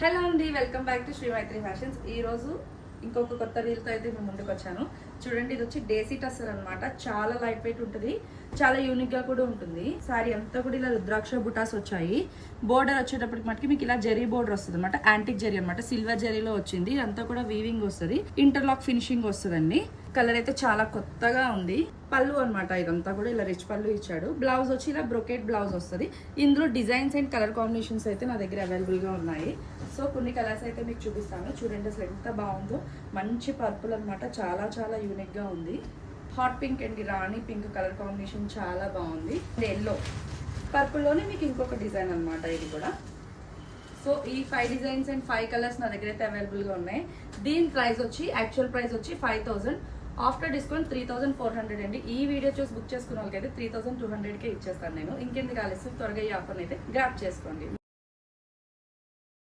Hello అండి, welcome back to Shri Maitri fashions. ఈ రోజు ఇంకొక కొత్త రీల్తో అయితే మేము ముందుకు వచ్చాను. చూడండి, ఇది వచ్చి డేసీ టస్సర్ అనమాట. చాలా లైట్ వెయిట్ ఉంటుంది, చాలా యూనిక్ గా కూడా ఉంటుంది. సారీ అంతా కూడా ఇలా రుద్రాక్ష బుటాస్ వచ్చాయి. బోర్డర్ వచ్చేటప్పటికి మటుకి మీకు ఇలా జరీ బోర్డర్ వస్తుంది అనమాట. యాంటిక్ జరీ అనమాట, సిల్వర్ జరీలో వచ్చింది. ఇదంతా కూడా వీవింగ్ వస్తుంది, ఇంటర్లాక్ ఫినిషింగ్ వస్తుందండి. కలర్ అయితే చాలా కొత్తగా ఉంది. పళ్ళు అనమాట, ఇదంతా కూడా ఇలా రిచ్ పళ్ళు ఇచ్చాడు. బ్లౌజ్ వచ్చి ఇలా బ్రొకెట్ బ్లౌజ్ వస్తుంది. ఇందులో డిజైన్స్ అండ్ కలర్ కాంబినేషన్స్ అయితే నా దగ్గర అవైలబుల్ గా ఉన్నాయి. సో కొన్ని కలర్స్ అయితే మీకు చూపిస్తాను. చూడండి అసలు ఎంత బాగుందో. మంచి పర్పుల్ అనమాట, చాలా చాలా యూనిక్ గా ఉంది. Hot pink and Rani pink colour combination చాలా బాగుంది. ఎల్లో పర్పుల్ లోనే మీకు ఇంకొక డిజైన్ అనమాట ఇది కూడా. సో ఈ 5 డిజైన్స్ అండ్ 5 కలర్స్ నా దగ్గర అయితే అవైలబుల్ గా ఉన్నాయి. దీని ప్రైస్ వచ్చి యాక్చువల్ ప్రైస్ వచ్చి 5000, ఆఫ్టర్ డిస్కౌంట్ 3400 అండి. ఈ వీడియో చూసి బుక్ చేసుకున్న వాళ్ళకైతే 3200కే ఇచ్చేస్తాను నేను. ఇంకెందుకు ఆలస్యం, త్వరగా ఈ ఆఫర్ అయితే గ్రాప్ చేసుకోండి.